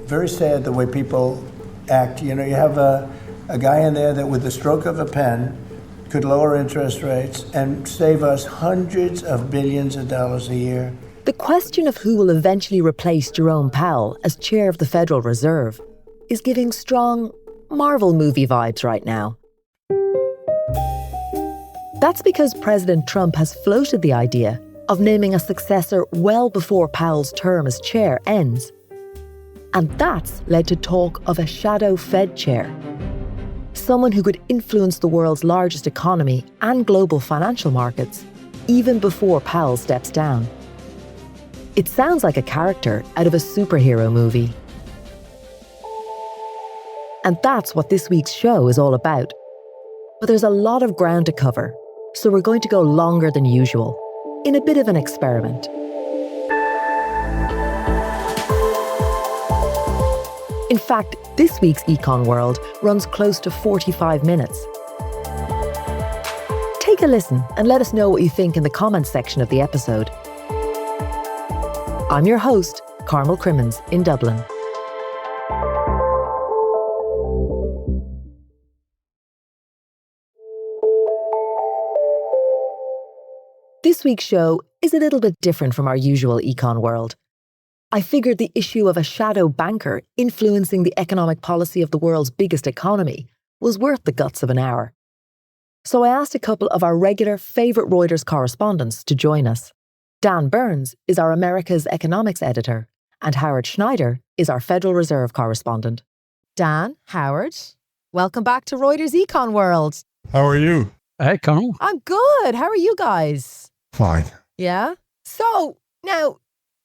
very sad the way people act. You have a guy in there that with the stroke of a pen could lower interest rates and save us hundreds of billions of dollars a year. The question of who will eventually replace Jerome Powell as chair of the Federal Reserve is giving strong Marvel movie vibes right now. That's because President Trump has floated the idea of naming a successor well before Powell's term as chair ends. And that's led to talk of a shadow Fed chair. Someone who could influence the world's largest economy and global financial markets even before Powell steps down. It sounds like a character out of a superhero movie. And that's what this week's show is all about. But there's a lot of ground to cover, so we're going to go longer than usual, in a bit of an experiment. In fact, this week's Econ World runs close to 45 minutes. Take a listen and let us know what you think in the comments section of the episode. I'm your host, Carmel Crimmins in Dublin. This week's show is a little bit different from our usual Econ World. I figured the issue of a shadow banker influencing the economic policy of the world's biggest economy was worth the guts of an hour. So I asked a couple of our regular favourite Reuters correspondents to join us. Dan Burns is our America's economics editor, and Howard Schneider is our Federal Reserve correspondent. Dan, Howard, welcome back to Reuters Econ World. How are you? Hey, Carmel. I'm good. How are you guys? Fine. Yeah? So, now,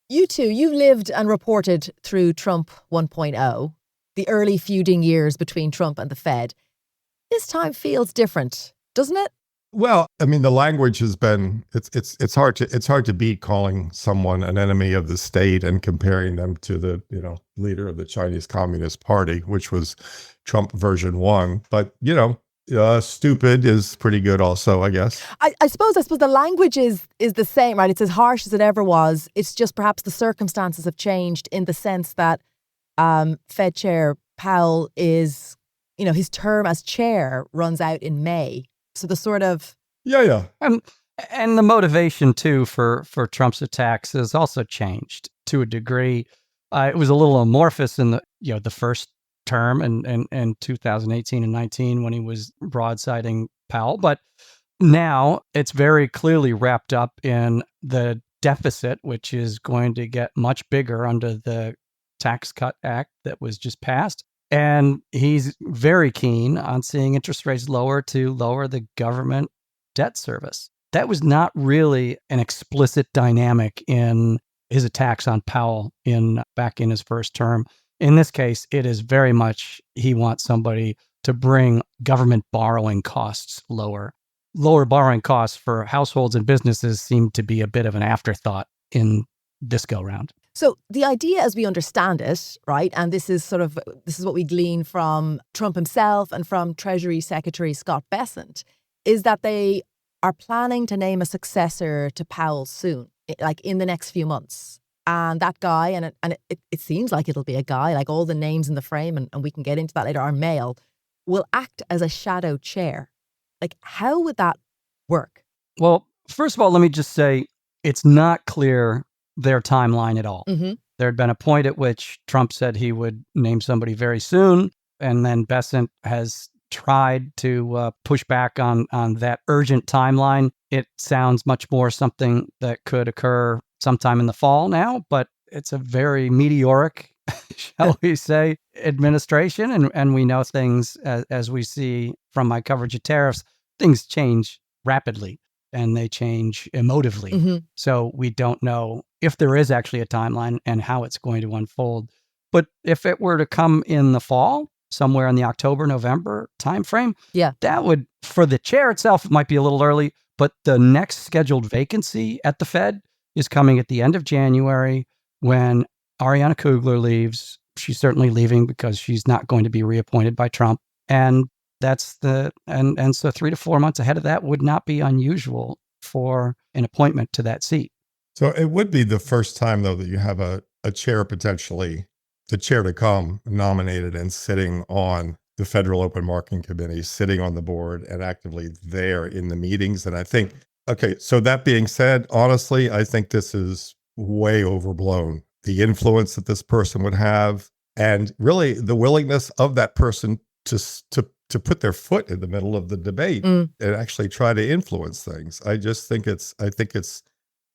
you two, you've lived and reported through Trump 1.0, the early feuding years between Trump and the Fed. This time feels different, doesn't it? Well, I mean, the language has been, it's hard to beat calling someone an enemy of the state and comparing them to the, leader of the Chinese Communist Party, which was Trump version 1. But, stupid is pretty good also, I guess. I suppose the language is the same, right? It's as harsh as it ever was. It's just perhaps the circumstances have changed in the sense that Fed Chair Powell is, his term as chair runs out in May. So the sort of... Yeah. And the motivation, too, for Trump's attacks has also changed to a degree. It was a little amorphous in the first term in 2018 and 19 when he was broadsiding Powell. But now it's very clearly wrapped up in the deficit, which is going to get much bigger under the Tax Cut Act that was just passed. And he's very keen on seeing interest rates lower to lower the government debt service. That was not really an explicit dynamic in his attacks on Powell back in his first term. In this case, it is very much he wants somebody to bring government borrowing costs lower. Lower borrowing costs for households and businesses seem to be a bit of an afterthought in this go-round. So the idea as we understand it, right, and this is what we glean from Trump himself and from Treasury Secretary Scott Bessent, is that they are planning to name a successor to Powell soon, like in the next few months. And that guy, and it seems like it'll be a guy, like all the names in the frame, and we can get into that later, are male, will act as a shadow chair. Like, how would that work? Well, first of all, let me just say, it's not clear their timeline at all. Mm-hmm. There had been a point at which Trump said he would name somebody very soon, and then Bessent has tried to push back on that urgent timeline. It sounds much more something that could occur sometime in the fall now, but it's a very meteoric, shall we say, administration. And we know things, as we see from my coverage of tariffs, things change rapidly and they change emotively. Mm-hmm. So we don't know if there is actually a timeline and how it's going to unfold. But if it were to come in the fall, somewhere in the October, November timeframe, that would, for the chair itself, it might be a little early, but the next scheduled vacancy at the Fed is coming at the end of January when Ariana Kugler leaves. She's certainly leaving because she's not going to be reappointed by Trump. And that's and so 3 to 4 months ahead of that would not be unusual for an appointment to that seat. So it would be the first time, though, that you have a chair potentially the chair to come nominated and sitting on the Federal Open Market Committee, sitting on the board and actively there in the meetings. And I think, okay, so that being said, honestly, I think this is way overblown. The influence that this person would have, and really the willingness of that person to put their foot in the middle of the debate and actually try to influence things. I think it's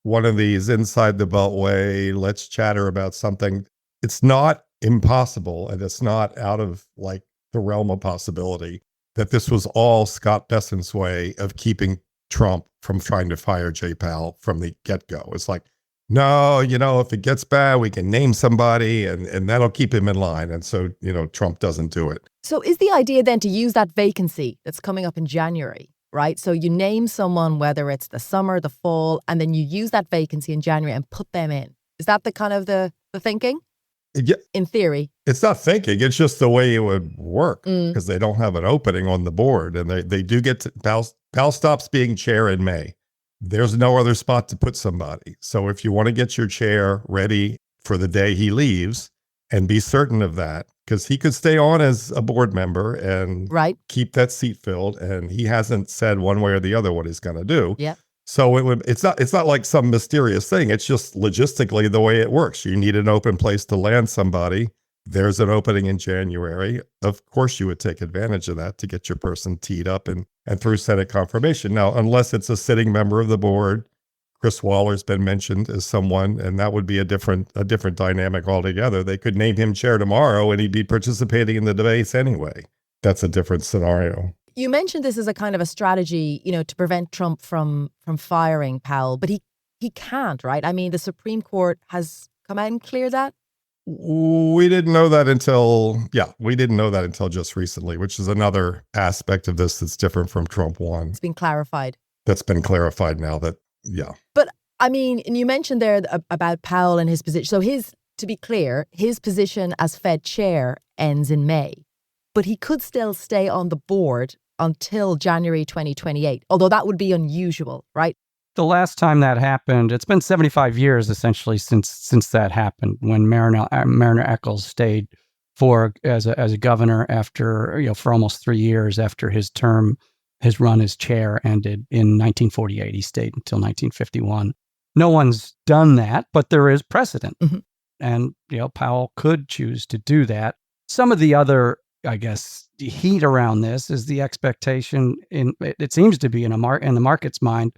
one of these inside the beltway, let's chatter about something. It's not impossible, and it's not out of like the realm of possibility that this was all Scott Bessent's way of keeping Trump from trying to fire Jay Powell from the get-go. It's like, no, if it gets bad, we can name somebody and that'll keep him in line. And so, Trump doesn't do it. So is the idea then to use that vacancy that's coming up in January, right? So you name someone, whether it's the summer, the fall, and then you use that vacancy in January and put them in. Is that the kind of the thinking? Yeah, in theory. It's not thinking. It's just the way it would work because they don't have an opening on the board. And they do get to, Powell stops being chair in May. There's no other spot to put somebody. So if you want to get your chair ready for the day he leaves and be certain of that, because he could stay on as a board member and keep that seat filled. And he hasn't said one way or the other what he's going to do. Yeah. So it's not like some mysterious thing. It's just logistically the way it works. You need an open place to land somebody. There's an opening in January. Of course, you would take advantage of that to get your person teed up and through Senate confirmation. Now, unless it's a sitting member of the board, Chris Waller's been mentioned as someone, and that would be a different dynamic altogether. They could name him chair tomorrow, and he'd be participating in the debates anyway. That's a different scenario. You mentioned this as a kind of a strategy, to prevent Trump from firing Powell, but he can't, right? I mean, the Supreme Court has come out and cleared that. We didn't know that until just recently, which is another aspect of this that's different from Trump 1. It's been clarified. That's been clarified now that, yeah. But I mean, and you mentioned there about Powell and his position. So to be clear, his position as Fed chair ends in May, but he could still stay on the board until January 2028, although that would be unusual, right? The last time that happened, it's been 75 years essentially since that happened, when Mariner Eccles stayed as a governor after for almost 3 years after his run as chair ended in 1948. He stayed until 1951. No one's done that, but there is precedent, and Powell could choose to do that. Some of the other, I guess, the heat around this is the expectation it seems to be in the market's mind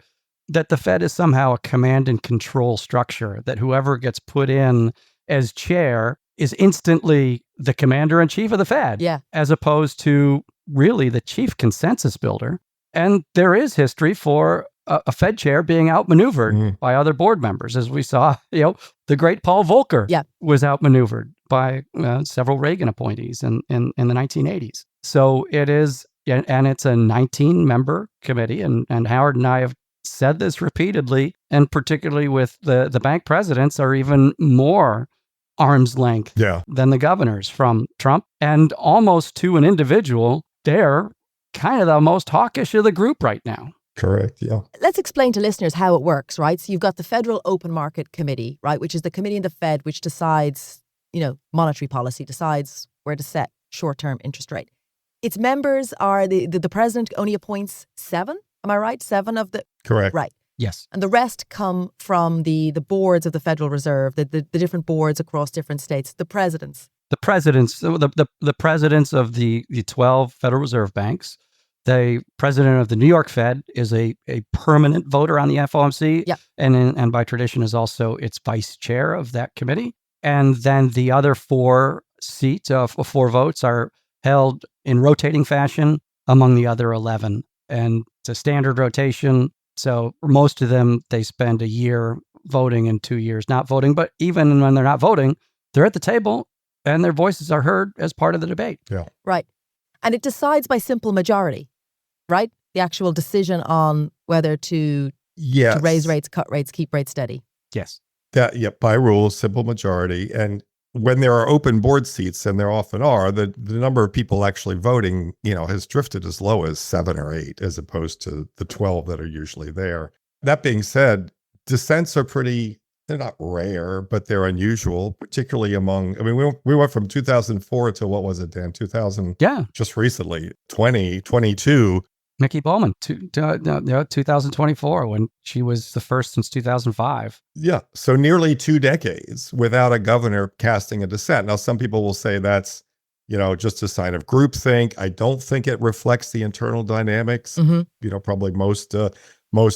that the Fed is somehow a command and control structure, that whoever gets put in as chair is instantly the commander in chief of the Fed, as opposed to really the chief consensus builder. And there is history for a Fed chair being outmaneuvered by other board members, as we saw, the great Paul Volcker was outmaneuvered by several Reagan appointees in the 1980s. So it is, and it's a 19-member committee, and Howard and I have said this repeatedly, and particularly with the bank presidents are even more arm's length than the governors from Trump, and almost to an individual, they're kind of the most hawkish of the group right now. Correct, yeah. Let's explain to listeners how it works, right? So you've got the Federal Open Market Committee, right, which is the committee in the Fed which decides, monetary policy, decides where to set short-term interest rate. Its members are the president only appoints 7. Am I right? 7 of the... Correct. Right. Yes. And the rest come from the boards of the Federal Reserve, the different boards across different states, the presidents. The presidents of the 12 Federal Reserve banks. The president of the New York Fed is a permanent voter on the FOMC, and by tradition is also its vice chair of that committee. And then the other 4 seats, 4 votes, are held in rotating fashion among the other 11. And it's a standard rotation. So for most of them, they spend a year voting and 2 years not voting. But even when they're not voting, they're at the table and their voices are heard as part of the debate. Yeah. Right. And it decides by simple majority, right? The actual decision on whether to raise rates, cut rates, keep rates steady. Yes. By rule, simple majority. And when there are open board seats, and there often are, the number of people actually voting, has drifted as low as 7 or 8, as opposed to the 12 that are usually there. That being said, dissents are pretty they're not rare, but they're unusual, particularly among, I mean, we went from 2004 to what was it, Dan? 2000, Yeah. just recently, 2022. Nikki Bowman, 2024, when she was the first since 2005. Yeah. So nearly 2 decades without a governor casting a dissent. Now, some people will say that's, just a sign of groupthink. I don't think it reflects the internal dynamics. Probably most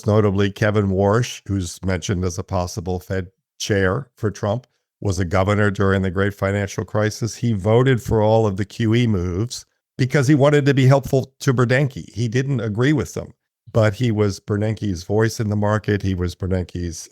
notably Kevin Warsh, who's mentioned as a possible Fed chair for Trump, was a governor during the great financial crisis. He voted for all of the QE moves because he wanted to be helpful to Bernanke. He didn't agree with them, but he was Bernanke's voice in the market. He was Bernanke's,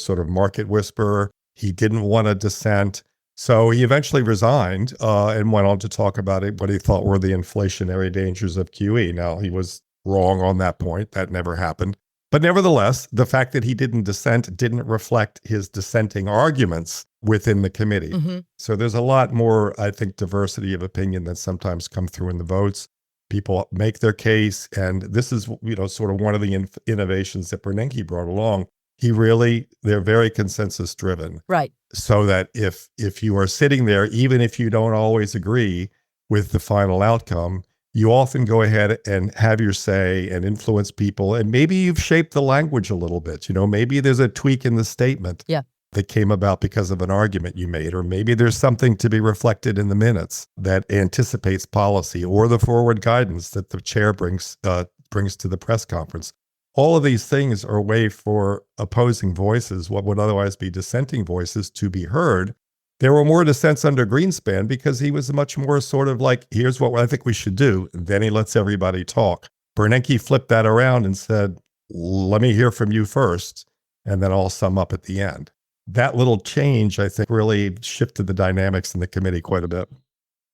sort of market whisperer. He didn't want a dissent. So he eventually resigned and went on to talk about what he thought were the inflationary dangers of QE. Now, he was wrong on that point. That never happened. But nevertheless, the fact that he didn't dissent didn't reflect his dissenting arguments within the committee. So there's a lot more, I think, diversity of opinion that sometimes come through in the votes. People make their case. And this is, sort of one of the innovations that Bernanke brought along. They're very consensus driven. Right. So that if you are sitting there, even if you don't always agree with the final outcome, you often go ahead and have your say and influence people. And maybe you've shaped the language a little bit. Maybe there's a tweak in the statement that came about because of an argument you made, or maybe there's something to be reflected in the minutes that anticipates policy or the forward guidance that the chair brings to the press conference. All of these things are a way for opposing voices, what would otherwise be dissenting voices, to be heard. There were more dissents under Greenspan because he was much more sort of like, here's what I think we should do. And then he lets everybody talk. Bernanke flipped that around and said, let me hear from you first, and then I'll sum up at the end. That little change, I think, really shifted the dynamics in the committee quite a bit.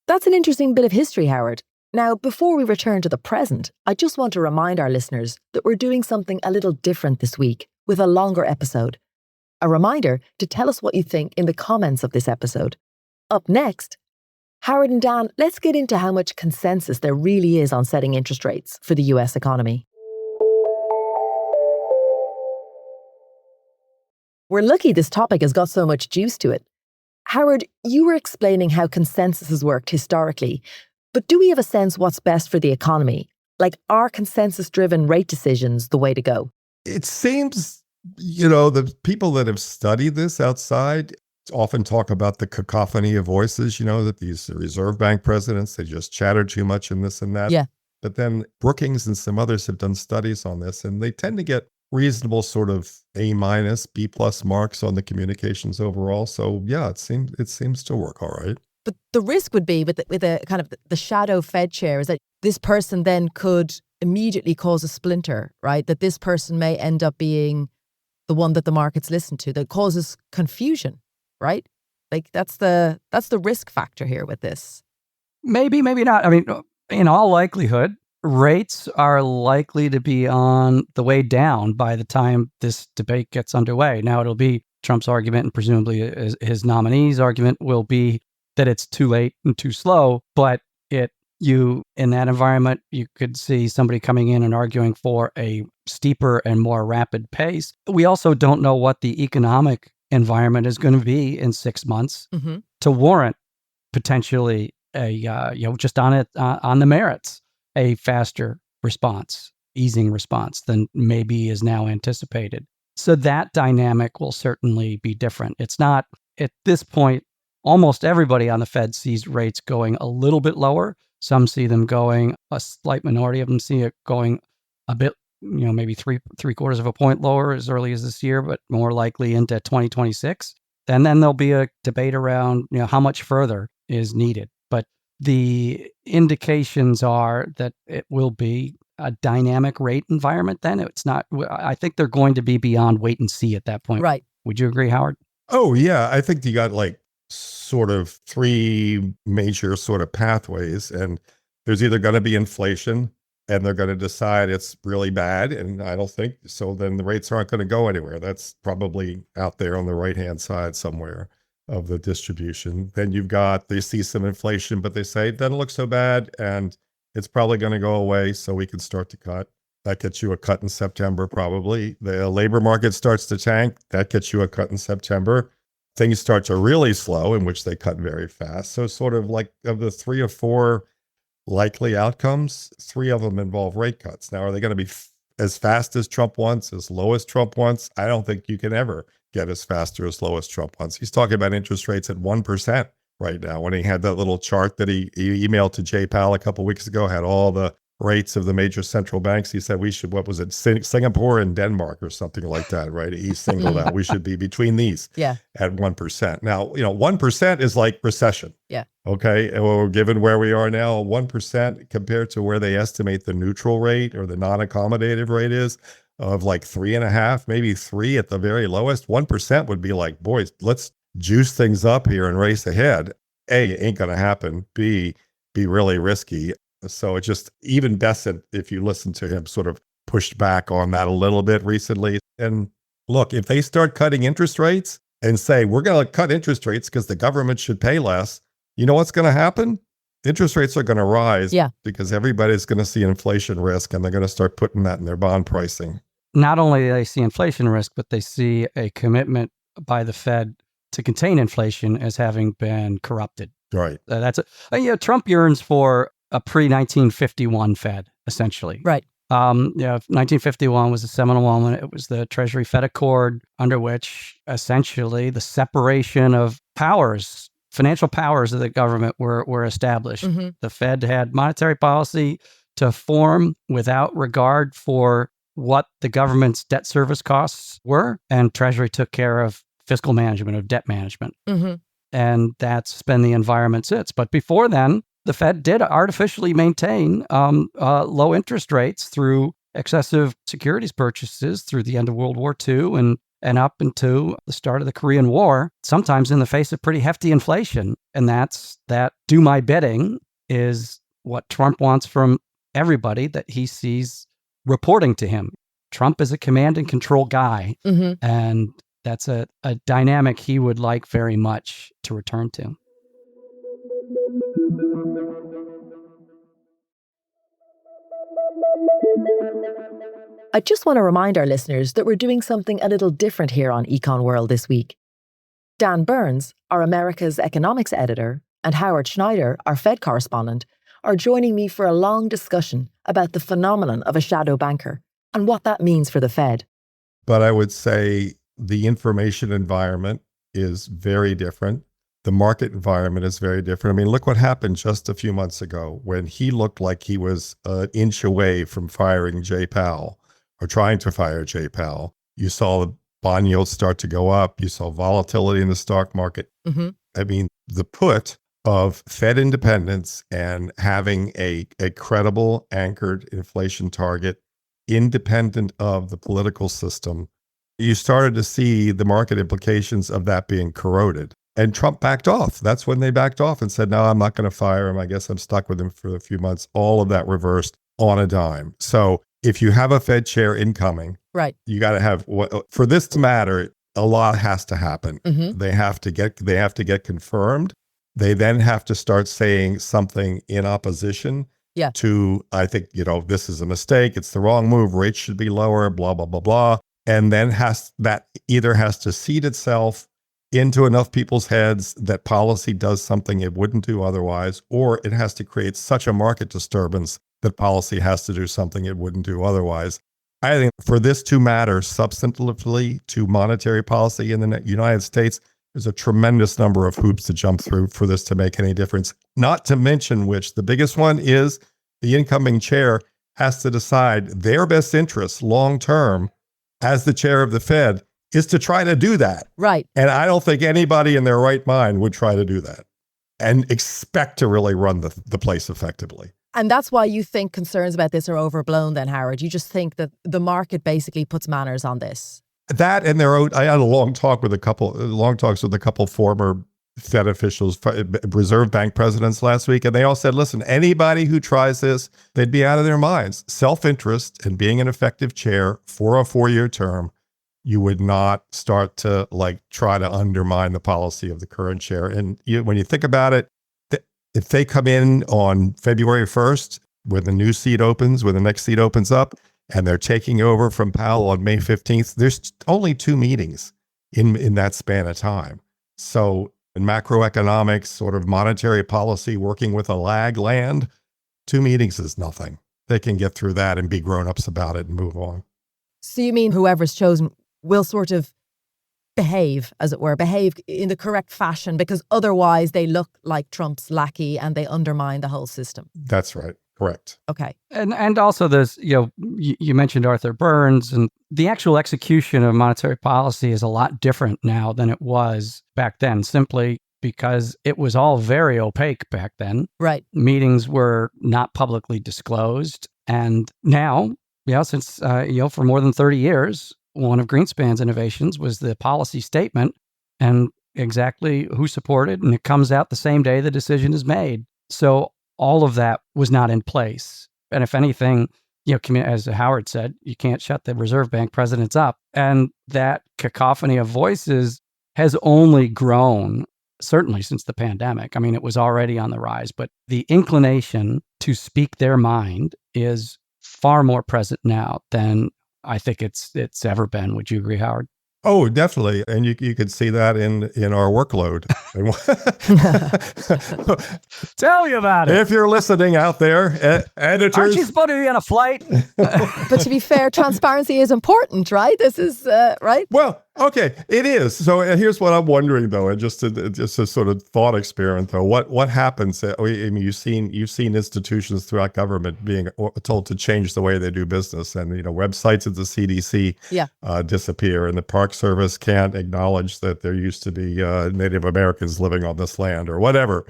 That's an interesting bit of history, Howard. Now, before we return to the present, I just want to remind our listeners that we're doing something a little different this week with a longer episode. A reminder to tell us what you think in the comments of this episode. Up next, Howard and Dan, let's get into how much consensus there really is on setting interest rates for the US economy. We're lucky this topic has got so much juice to it. Howard, you were explaining how consensus has worked historically, but do we have a sense what's best for the economy? Like, are consensus-driven rate decisions the way to go? It seems, the people that have studied this outside often talk about the cacophony of voices, that these Reserve Bank presidents, they just chatter too much and this and that. Yeah. But then Brookings and some others have done studies on this, and they tend to get reasonable sort of A-, B+ marks on the communications overall. So yeah, it seems to work all right. But the risk would be with a kind of the shadow Fed chair is that this person then could immediately cause a splinter, right? That this person may end up being the one that the markets listen to, that causes confusion, right? Like that's the risk factor here with this. Maybe not. I mean, in all likelihood, rates are likely to be on the way down by the time this debate gets underway. Now, it'll be Trump's argument, and presumably his nominee's argument will be that it's too late and too slow. But in that environment, you could see somebody coming in and arguing for a steeper and more rapid pace. We also don't know what the economic environment is going to be in 6 months to warrant potentially just on the merits, a faster response, easing response than maybe is now anticipated. So that dynamic will certainly be different. It's not, at this point, almost everybody on the Fed sees rates going a little bit lower. Some see them going, a slight minority of them see it going a bit, maybe three-quarters of a point lower as early as this year, but more likely into 2026. And then there'll be a debate around, how much further is needed. But the indications are that it will be a dynamic rate environment then. It's not, I think they're going to be beyond wait and see at that point. Right. Would you agree, Howard? Oh, yeah. I think you got sort of 3 major sort of pathways, and there's either going to be inflation and they're going to decide it's really bad, and I don't think so, then the rates aren't going to go anywhere. That's probably out there on the right hand side somewhere of the distribution. Then they see some inflation, but they say it doesn't look so bad and it's probably going to go away, so we can start to cut. That gets you a cut in September, probably. The labor market starts to tank. That gets you a cut in September. Things start to really slow, in which they cut very fast. So sort of like of the 3 or 4 likely outcomes, 3 of them involve rate cuts. Now, are they going to be as fast as Trump wants, as low as Trump wants? I don't think you can ever get as fast or as low as Trump wants. He's talking about interest rates at 1% right now. When he had that little chart that he emailed to Jay Powell a couple of weeks ago, had all the rates of the major central banks. He said we should, what was it, Singapore and Denmark or something like that, right? He singled out we should be between these at 1%. Now, 1% is like recession. Yeah. Okay. Well, given where we are now, 1% compared to where they estimate the neutral rate or the non-accommodative rate is of like 3.5, maybe 3 at the very lowest. 1% would be like, boys, let's juice things up here and race ahead. A, it ain't going to happen. B, be really risky. So it just, even Bessent, if you listen to him, sort of pushed back on that a little bit recently. And look, if they start cutting interest rates and say, we're going to cut interest rates because the government should pay less, you know what's going to happen? Interest rates are going to rise because everybody's going to see inflation risk, and they're going to start putting that in their bond pricing. Not only do they see inflation risk, but they see a commitment by the Fed to contain inflation as having been corrupted. Right. Trump yearns for a pre-1951 Fed, essentially. Right. 1951 was a seminal moment. It was the Treasury Fed Accord, under which essentially the separation of powers, financial powers of the government were established. Mm-hmm. The Fed had monetary policy to form without regard for what the government's debt service costs were, and Treasury took care of fiscal management, of debt management. Mm-hmm. And that's been the environment since. But before then, the Fed did artificially maintain low interest rates through excessive securities purchases through the end of World War II and up into the start of the Korean War, sometimes in the face of pretty hefty inflation. And that do my bidding is what Trump wants from everybody that he sees reporting to him. Trump is a command and control guy, and that's a dynamic he would like very much to return to. I just want to remind our listeners that we're doing something a little different here on Econ World this week. Dan Burns, our America's economics editor, and Howard Schneider, our Fed correspondent, are joining me for a long discussion about the phenomenon of a shadow banker and what that means for the Fed. But I would say the information environment is very different. The market environment is very different. I mean, look what happened just a few months ago when he looked like he was an inch away from firing Jay Powell or trying to fire Jay Powell. You saw the bond yields start to go up. You saw volatility in the stock market. Mm-hmm. I mean, the put of Fed independence and having a credible anchored inflation target independent of the political system, you started to see the market implications of that being corroded. And Trump backed off. That's when they backed off and said, no, I'm not going to fire him. I guess I'm stuck with him for a few months. All of that reversed on a dime. So if you have a Fed chair incoming, right, you got to have, for this to matter, a lot has to happen. Mm-hmm. They have to get confirmed. They then have to start saying something in opposition to, I think, this is a mistake. It's the wrong move. Rates should be lower, blah, blah, blah, blah. And then that either has to seed itself into enough people's heads that policy does something it wouldn't do otherwise, or it has to create such a market disturbance that policy has to do something it wouldn't do otherwise. I think for this to matter substantively to monetary policy in the United States, there's a tremendous number of hoops to jump through for this to make any difference. Not to mention which, the biggest one is the incoming chair has to decide their best interests long-term as the chair of the Fed is to try to do that. Right. And I don't think anybody in their right mind would try to do that and expect to really run the place effectively. And that's why you think concerns about this are overblown then, Howard. You just think that the market basically puts manners on this. That and their own, I had long talks with a couple former Fed officials, Reserve Bank presidents last week, and they all said, listen, anybody who tries this, they'd be out of their minds. Self-interest and being an effective chair for a 4-year term, you would not start to try to undermine the policy of the current chair. And when you think about it, if they come in on February 1st, when the new seat opens, when the next seat opens up, and they're taking over from Powell on May 15th. There's only 2 meetings in that span of time. So in macroeconomics, sort of monetary policy, working with a lag land, 2 meetings is nothing. They can get through that and be grown-ups about it and move on. So you mean whoever's chosen will sort of behave, as it were, behave in the correct fashion, because otherwise they look like Trump's lackey and they undermine the whole system? That's right. Correct. Okay. And also there's, you mentioned Arthur Burns, and the actual execution of monetary policy is a lot different now than it was back then, simply because it was all very opaque back then. Right. Meetings were not publicly disclosed. And now, since, for more than 30 years, one of Greenspan's innovations was the policy statement and exactly who supported, and it comes out the same day the decision is made. So all of that was not in place. And if anything, as Howard said, you can't shut the Reserve Bank presidents up. And that cacophony of voices has only grown, certainly since the pandemic. I mean, it was already on the rise, but the inclination to speak their mind is far more present now than I think it's ever been. Would you agree, Howard? Oh, definitely. And you could see that in our workload. Tell me about it. If you're listening out there, editors. Aren't you supposed to be on a flight? But to be fair, transparency is important, right? This is, right? Well, okay, it is. So here's what I'm wondering, though, and just a sort of thought experiment, though. What happens? I mean, you've seen institutions throughout government being told to change the way they do business, and websites at the CDC disappear, and the Park Service can't acknowledge that there used to be Native Americans living on this land, or whatever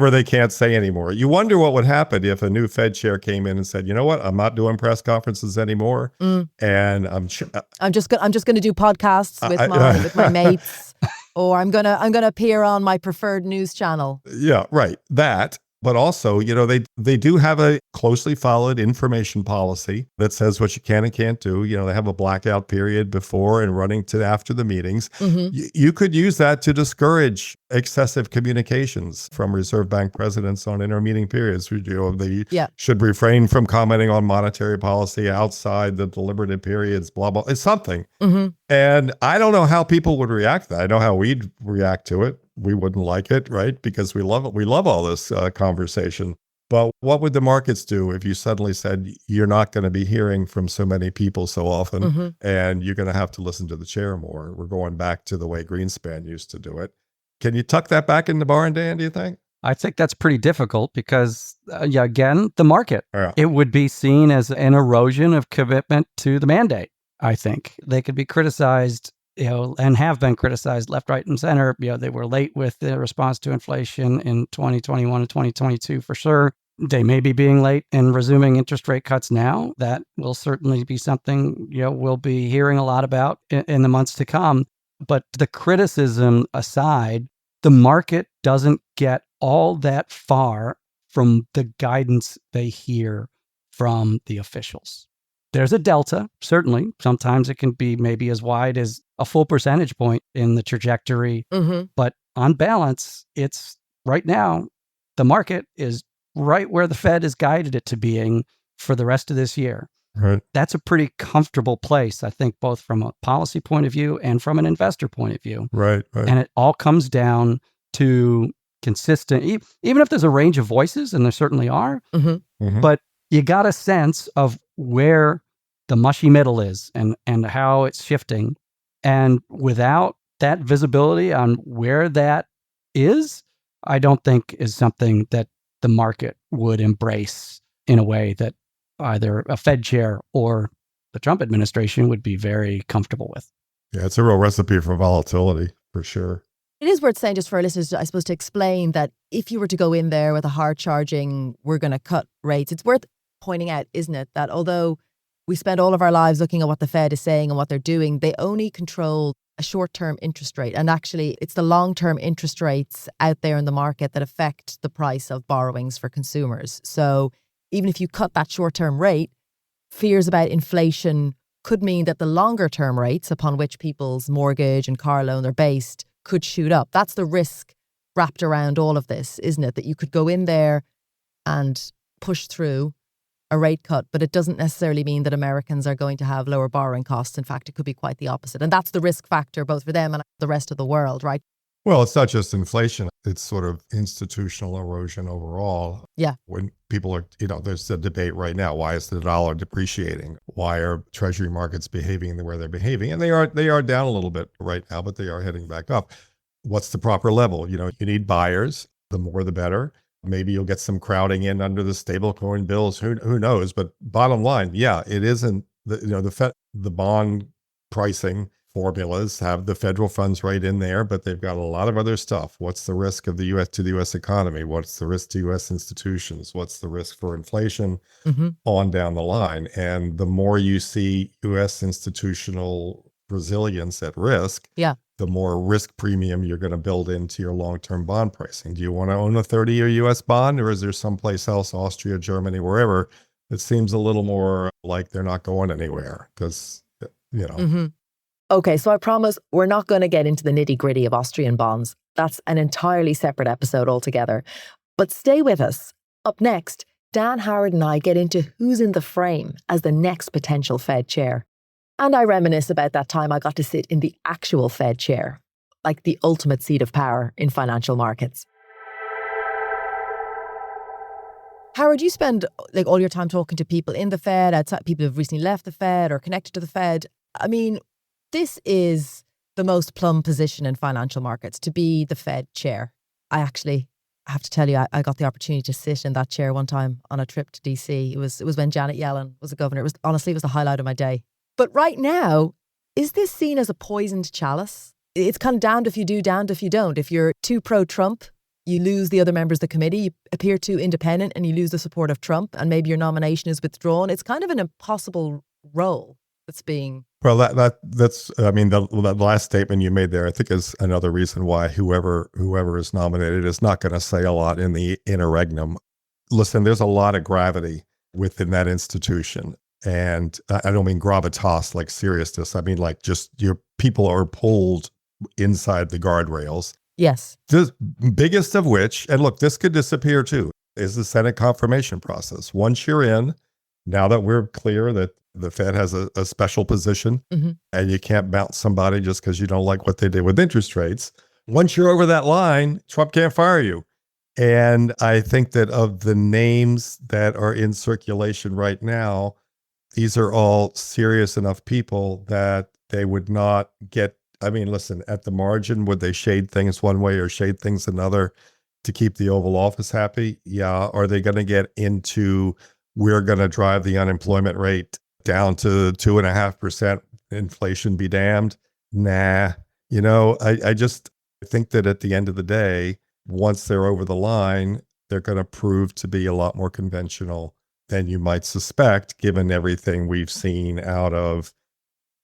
they can't say anymore. You wonder what would happen if a new Fed chair came in and said, "You know what? I'm not doing press conferences anymore, and I'm just going to do podcasts with my mates, or I'm gonna appear on my preferred news channel." Yeah, right. That. But also, they do have a closely followed information policy that says what you can and can't do. They have a blackout period before and running to after the meetings. Mm-hmm. You could use that to discourage excessive communications from Reserve Bank presidents on intermeeting periods. They should refrain from commenting on monetary policy outside the deliberative periods, blah, blah. It's something. Mm-hmm. And I don't know how people would react to that. I know how we'd react to it. We wouldn't like it, right? Because we love it. We love all this conversation. But what would the markets do if you suddenly said you're not going to be hearing from so many people so often, and you're going to have to listen to the chair more? We're going back to the way Greenspan used to do it. Can you tuck that back in the barn, Dan, do you think? I think that's pretty difficult because, again, the market. Yeah. It would be seen as an erosion of commitment to the mandate, I think. They could be criticized, and have been criticized left, right, and center. They were late with the response to inflation in 2021 and 2022 for sure. They may be being late in resuming interest rate cuts now. That will certainly be something, we'll be hearing a lot about in the months to come. But the criticism aside, the market doesn't get all that far from the guidance they hear from the officials. There's a delta, certainly. Sometimes it can be maybe as wide as a full percentage point in the trajectory. Mm-hmm. But on balance, it's right now, the market is right where the Fed has guided it to being for the rest of this year. Right. That's a pretty comfortable place, I think, both from a policy point of view and from an investor point of view. Right. And it all comes down to consistent, even if there's a range of voices, and there certainly are, but you got a sense of where the mushy middle is and how it's shifting. And without that visibility on where that is, I don't think is something that the market would embrace in a way that either a Fed chair or the Trump administration would be very comfortable with. Yeah, it's a real recipe for volatility, for sure. It is worth saying, just for our listeners, I suppose, to explain that if you were to go in there with a hard charging, we're going to cut rates, it's worth pointing out, isn't it, that although we spend all of our lives looking at what the Fed is saying and what they're doing, they only control a short-term interest rate. And actually, it's the long-term interest rates out there in the market that affect the price of borrowings for consumers. So even if you cut that short-term rate, fears about inflation could mean that the longer-term rates upon which people's mortgage and car loan are based could shoot up. That's the risk wrapped around all of this, isn't it? That you could go in there and push through a rate cut, but it doesn't necessarily mean that Americans are going to have lower borrowing costs. In fact, it could be quite the opposite. And that's the risk factor both for them and the rest of the world, right? Well, it's not just inflation. It's sort of institutional erosion overall. Yeah. When people are, there's a debate right now. Why is the dollar depreciating? Why are treasury markets behaving the way they're behaving? And they are down a little bit right now, but they are heading back up. What's the proper level? You need buyers. The more, the better. Maybe you'll get some crowding in under the stablecoin bills. Who knows? But bottom line, yeah, it isn't the bond pricing formulas have the federal funds rate in there, but they've got a lot of other stuff. What's the risk of the U.S. to the U.S. economy? What's the risk to U.S. institutions? What's the risk for inflation on down the line? And the more you see U.S. institutional resilience at risk, the more risk premium you're going to build into your long-term bond pricing. Do you want to own a 30-year U.S. bond, or is there someplace else, Austria, Germany, wherever, it seems a little more like they're not going anywhere because, Okay, so I promise we're not going to get into the nitty-gritty of Austrian bonds. That's an entirely separate episode altogether. But stay with us. Up next, Dan Howard and I get into who's in the frame as the next potential Fed chair. And I reminisce about that time I got to sit in the actual Fed chair, like the ultimate seat of power in financial markets. Howard, you spend all your time talking to people in the Fed, outside, people who've recently left the Fed or connected to the Fed. I mean, this is the most plum position in financial markets, to be the Fed chair. I actually have to tell you, I got the opportunity to sit in that chair one time on a trip to DC. It was when Janet Yellen was the governor. It was the highlight of my day. But right now, is this seen as a poisoned chalice? It's kind of damned if you do, damned if you don't. If you're too pro-Trump, you lose the other members of the committee. You appear too independent and you lose the support of Trump, and maybe your nomination is withdrawn. It's kind of an impossible role that's being... Well, that's the last statement you made there, I think, is another reason why whoever is nominated is not going to say a lot in the interregnum. Listen, there's a lot of gravity within that institution. And I don't mean gravitas like seriousness. I mean like just your people are pulled inside the guardrails. Yes. The biggest of which, and look, this could disappear too, is the Senate confirmation process. Once you're in, now that we're clear that the Fed has a special position and you can't bounce somebody just because you don't like what they did with interest rates. Once you're over that line, Trump can't fire you. And I think that of the names that are in circulation right now, these are all serious enough people that they would not get. I mean, listen, at the margin, would they shade things one way or shade things another to keep the Oval Office happy? Yeah. Are they going to get into, we're going to drive the unemployment rate down to 2.5%, inflation be damned? Nah. I just think that at the end of the day, once they're over the line, they're going to prove to be a lot more conventional than you might suspect, given everything we've seen out of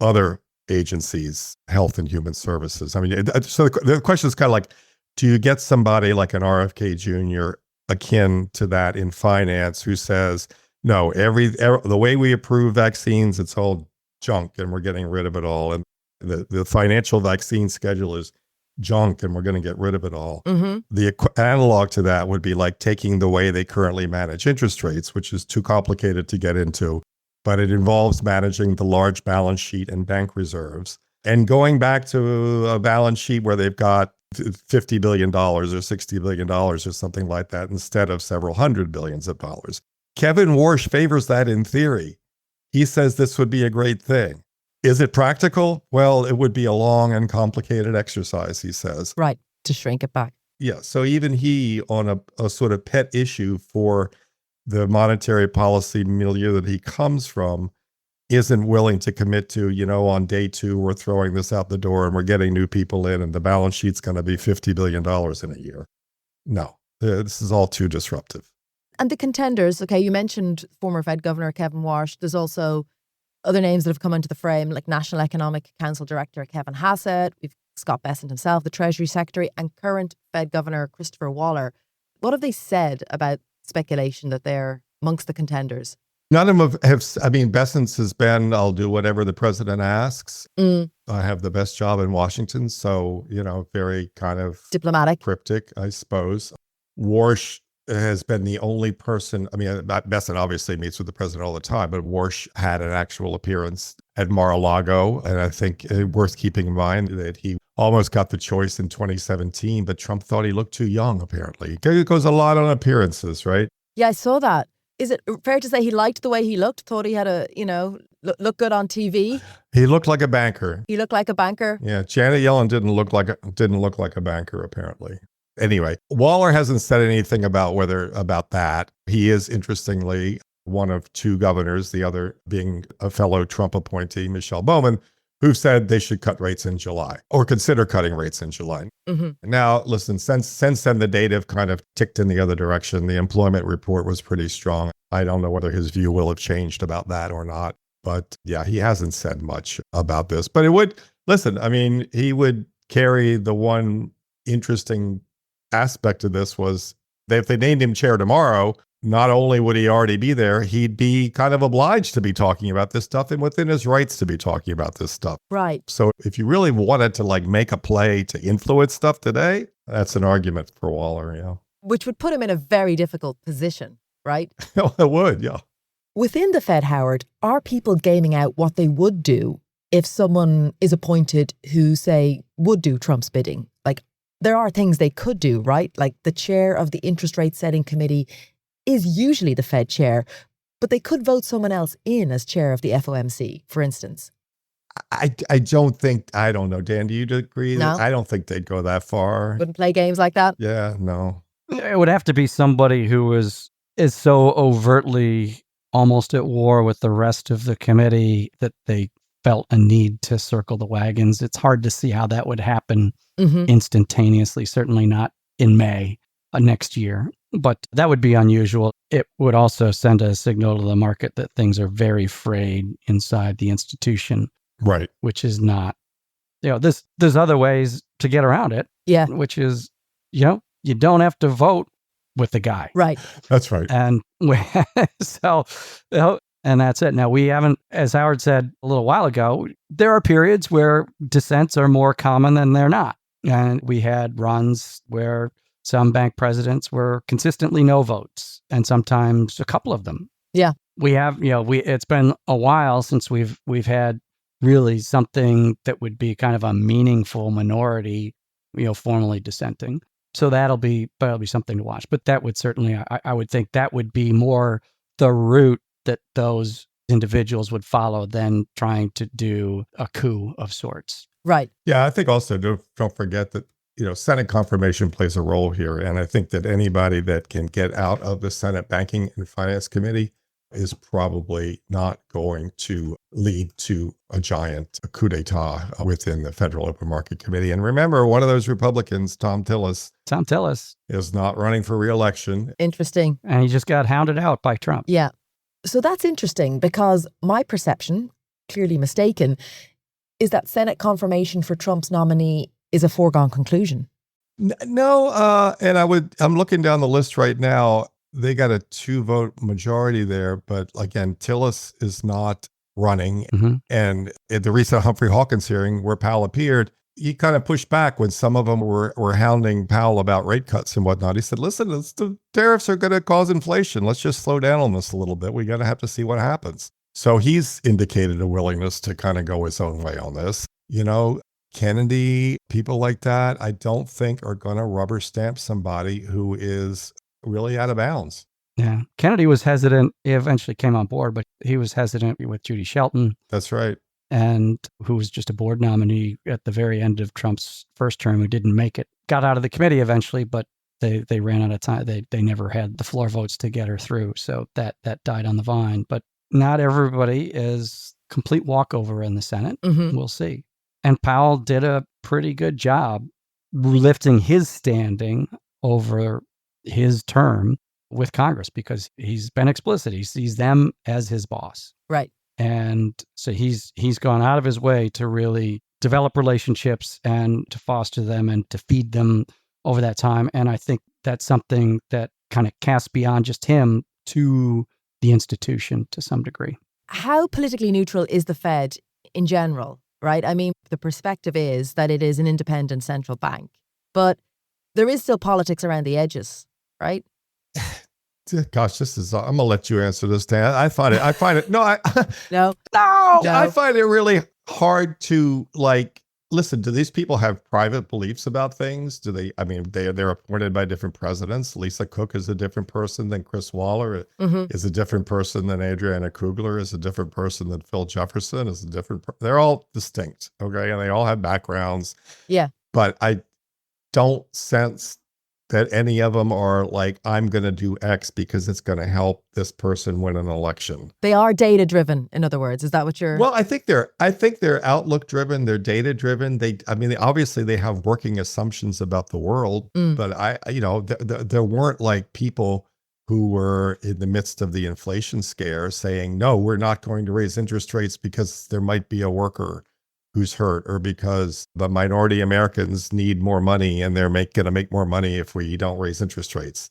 other agencies, health and human services. I mean, so the question is kind of like, do you get somebody like an RFK Jr. akin to that in finance who says, no, the way we approve vaccines, it's all junk and we're getting rid of it all. And the financial vaccine schedule is junk and we're going to get rid of it all. The analog to that would be like taking the way they currently manage interest rates, which is too complicated to get into, but it involves managing the large balance sheet and bank reserves and going back to a balance sheet where they've got $50 billion or $60 billion or something like that instead of several hundred billions of dollars. Kevin Warsh favors that in theory. He says this would be a great thing. Is it practical? Well, it would be a long and complicated exercise, he says. Right, to shrink it back. Yeah, so even he, on a sort of pet issue for the monetary policy milieu that he comes from, isn't willing to commit to, on day 2, we're throwing this out the door and we're getting new people in and the balance sheet's going to be $50 billion in a year. No, this is all too disruptive. And the contenders, okay, you mentioned former Fed Governor Kevin Warsh. There's also other names that have come into the frame, like National Economic Council Director Kevin Hassett. We've Scott Bessent himself, the Treasury Secretary, and current Fed Governor Christopher Waller. What have they said about speculation that they're amongst the contenders? None of them have, Bessent's has been, I'll do whatever the president asks. I have the best job in Washington. So, very kind of diplomatic, cryptic, I suppose. Warsh has been the only person. I mean, Bessent obviously meets with the president all the time, but Warsh had an actual appearance at Mar-a-Lago. And I think worth keeping in mind that he almost got the choice in 2017, but Trump thought he looked too young, apparently. It goes a lot on appearances, right? Yeah, I saw that. Is it fair to say he liked the way he looked? Thought he had a, look good on TV? He looked like a banker. He looked like a banker? Yeah, Janet Yellen didn't look like a banker, apparently. Anyway, Waller hasn't said anything about that. He is, interestingly, one of two governors, the other being a fellow Trump appointee, Michelle Bowman, who said they should cut rates in July or consider cutting rates in July. Mm-hmm. Now, listen, since then, the data have kind of ticked in the other direction. The employment report was pretty strong. I don't know whether his view will have changed about that or not. But yeah, he hasn't said much about this. But he would carry the one interesting aspect of this was that if they named him chair tomorrow, not only would he already be there, he'd be kind of obliged to be talking about this stuff and within his rights to be talking about this stuff. Right. So if you really wanted to make a play to influence stuff today, that's an argument for Waller, Which would put him in a very difficult position, right? It would, yeah. Within the Fed, Howard, are people gaming out what they would do if someone is appointed who, say, would do Trump's bidding? Like, there are things they could do, right? Like the chair of the interest rate setting committee is usually the Fed chair, but they could vote someone else in as chair of the FOMC, for instance. I don't know, Dan, do you agree? No. I don't think they'd go that far. Wouldn't play games like that? Yeah, no. It would have to be somebody who is so overtly almost at war with the rest of the committee that they felt a need to circle the wagons. It's hard to see how that would happen instantaneously, certainly not in May next year. But that would be unusual. It would also send a signal to the market that things are very frayed inside the institution. Right. Which is not, there's other ways to get around it. Yeah. Which is, you don't have to vote with the guy. Right. That's right. And and that's it. Now, we haven't, as Howard said a little while ago, there are periods where dissents are more common than they're not. And we had runs where some bank presidents were consistently no votes, and sometimes a couple of them. Yeah. We have, it's been a while since we've had really something that would be kind of a meaningful minority, formally dissenting. So that'll be something to watch. But that would certainly, I would think that would be more the route that those individuals would follow than trying to do a coup of sorts. Right. Yeah, I think also don't forget that, Senate confirmation plays a role here. And I think that anybody that can get out of the Senate Banking and Finance Committee is probably not going to lead to a giant coup d'etat within the Federal Open Market Committee. And remember, one of those Republicans, Tom Tillis, is not running for re-election. Interesting. And he just got hounded out by Trump. Yeah. So that's interesting because my perception, clearly mistaken, is that Senate confirmation for Trump's nominee is a foregone conclusion. No, and I'm looking down the list right now. They got a 2-vote majority there, but again, Tillis is not running. Mm-hmm. And at the recent Humphrey Hawkins hearing where Powell appeared, he kind of pushed back when some of them were hounding Powell about rate cuts and whatnot. He said, listen, the tariffs are going to cause inflation. Let's just slow down on this a little bit. We got to have to see what happens. So he's indicated a willingness to kind of go his own way on this. Kennedy, people like that, I don't think are going to rubber stamp somebody who is really out of bounds. Yeah. Kennedy was hesitant. He eventually came on board, but he was hesitant with Judy Shelton. That's right. And who was just a board nominee at the very end of Trump's first term, who didn't make it. Got out of the committee eventually, but they ran out of time. They never had the floor votes to get her through. So that died on the vine. But not everybody is complete walkover in the Senate. Mm-hmm. We'll see. And Powell did a pretty good job lifting his standing over his term with Congress because he's been explicit. He sees them as his boss. Right. And so he's gone out of his way to really develop relationships and to foster them and to feed them over that time. And I think that's something that kind of casts beyond just him to the institution to some degree. How politically neutral is the Fed in general, right? I mean, the perspective is that it is an independent central bank, but there is still politics around the edges, right? Gosh, I'm gonna let you answer this, Dan. I find it. No, No. I find it really hard to listen. Do these people have private beliefs about things? Do they? I mean, they're appointed by different presidents. Lisa Cook is a different person than Chris Waller. Is a different person than Adriana Kugler. Is a different person than Phil Jefferson. Is a different. They're all distinct, okay, and they all have backgrounds. Yeah. But I don't sense that any of them are like, I'm going to do X because it's going to help this person win an election. They are data driven, in other words. Is that what you're? Well, I think they're outlook driven. They're data driven. Obviously they have working assumptions about the world, but there weren't like people who were in the midst of the inflation scare saying, no, we're not going to raise interest rates because there might be a worker who's hurt, or because the minority Americans need more money and they're going to make more money if we don't raise interest rates.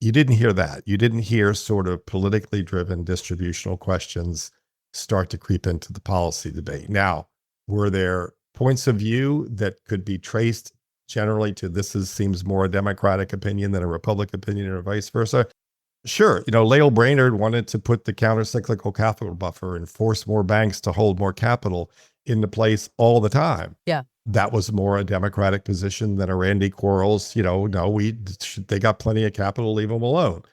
You didn't hear that. You didn't hear sort of politically driven distributional questions start to creep into the policy debate. Now, were there points of view that could be traced generally to seems more a Democratic opinion than a Republican opinion, or vice versa? Sure. Lael Brainerd wanted to put the countercyclical capital buffer and force more banks to hold more capital into place all the time. Yeah. That was more a Democratic position than a Randy Quarles, no, they got plenty of capital, leave them alone.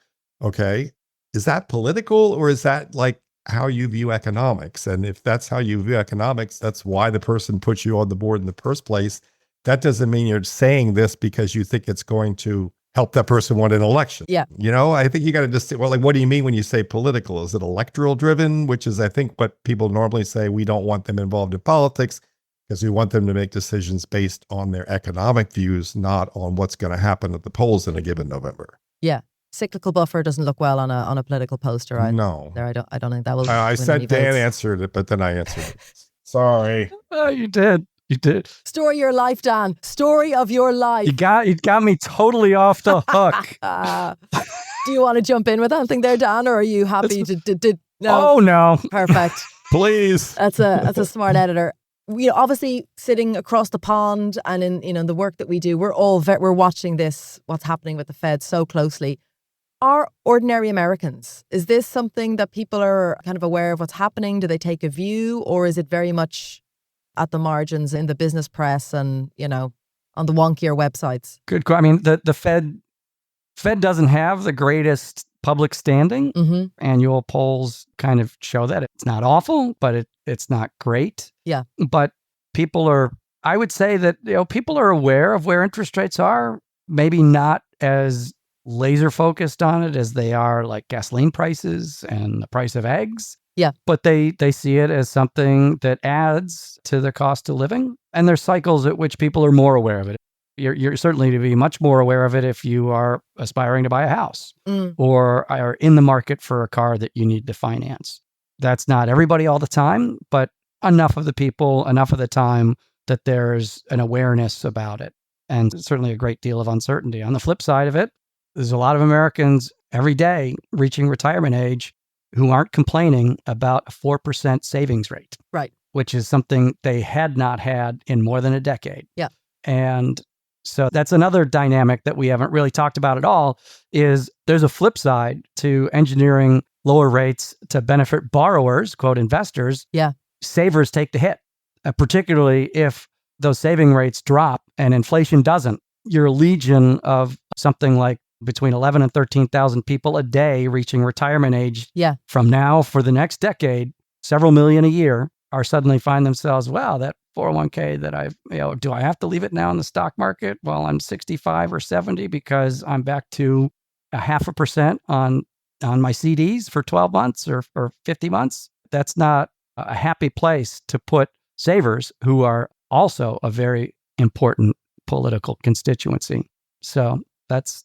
Okay. Is that political, or is that like how you view economics? And if that's how you view economics, that's why the person put you on the board in the first place. That doesn't mean you're saying this because you think it's going to help that person win an election. Yeah. I think you got to just say, well, like, what do you mean when you say political? Is it electoral driven, which is, I think, what people normally say? We don't want them involved in politics because we want them to make decisions based on their economic views, not on what's going to happen at the polls in a given November. Yeah. Cyclical buffer doesn't look well on a political poster. No. I don't think that will. I win said any Dan votes. answered it, but then I answered it. Sorry. Oh, you did. You did. Story of your life, Dan. Story of your life. You got me totally off the hook. Do you want to jump in with anything there, Dan, or are you happy to no? Oh no. Perfect. Please. That's a smart editor. We obviously sitting across the pond, and in the work that we do, we're watching what's happening with the Fed so closely. Are ordinary Americans, is this something that people are kind of aware of what's happening? Do they take a view, or is it very much at the margins in the business press and, on the wonkier websites? Good. I mean, the Fed doesn't have the greatest public standing. Mm-hmm. Annual polls kind of show that it's not awful, but it's not great. Yeah. But I would say that, people are aware of where interest rates are, maybe not as laser focused on it as they are like gasoline prices and the price of eggs. Yeah. But they see it as something that adds to the cost of living. And there's cycles at which people are more aware of it. You're certainly to be much more aware of it if you are aspiring to buy a house or are in the market for a car that you need to finance. That's not everybody all the time, but enough of the people, enough of the time that there's an awareness about it. And certainly a great deal of uncertainty. On the flip side of it, there's a lot of Americans every day reaching retirement age who aren't complaining about a 4% savings rate. Right. Which is something they had not had in more than a decade. Yeah. And so that's another dynamic that we haven't really talked about at all, is there's a flip side to engineering lower rates to benefit borrowers, quote, investors. Yeah. Savers take the hit, particularly if those saving rates drop and inflation doesn't. You're a legion of something like between 11 and 13,000 people a day reaching retirement age. Yeah. From now for the next decade, several million a year are suddenly find themselves, wow, that 401k that do I have to leave it now in the stock market while I'm 65 or 70 because I'm back to 0.5% on my CDs for 12 months or 50 months? That's not a happy place to put savers, who are also a very important political constituency. So that's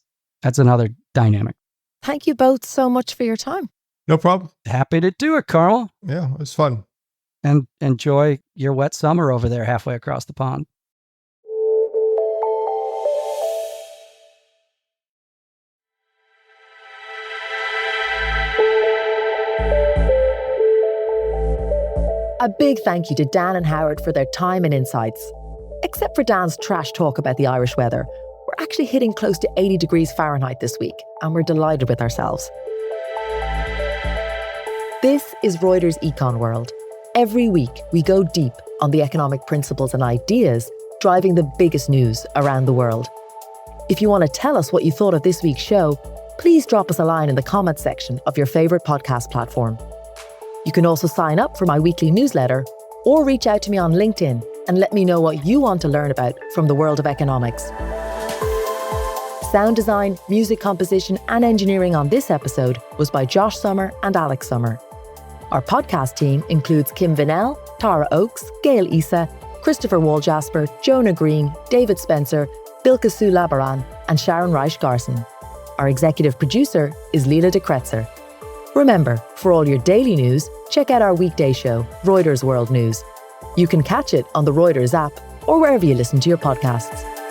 another dynamic. Thank you both so much for your time. No problem. Happy to do it, Carmel. Yeah, it was fun. And enjoy your wet summer over there halfway across the pond. A big thank you to Dan and Howard for their time and insights. Except for Dan's trash talk about the Irish weather, we're actually hitting close to 80 degrees Fahrenheit this week, and we're delighted with ourselves. This is Reuters Econ World. Every week, we go deep on the economic principles and ideas driving the biggest news around the world. If you want to tell us what you thought of this week's show, please drop us a line in the comments section of your favourite podcast platform. You can also sign up for my weekly newsletter or reach out to me on LinkedIn and let me know what you want to learn about from the world of economics. Sound design, music composition and engineering on this episode was by Josh Summer and Alex Summer. Our podcast team includes Kim Vinnell, Tara Oakes, Gail Issa, Christopher Walljasper, Jonah Green, David Spencer, Bilka Sue Labaran and Sharon Reich Garson. Our executive producer is Leela de Kretzer. Remember, for all your daily news, check out our weekday show, Reuters World News. You can catch it on the Reuters app or wherever you listen to your podcasts.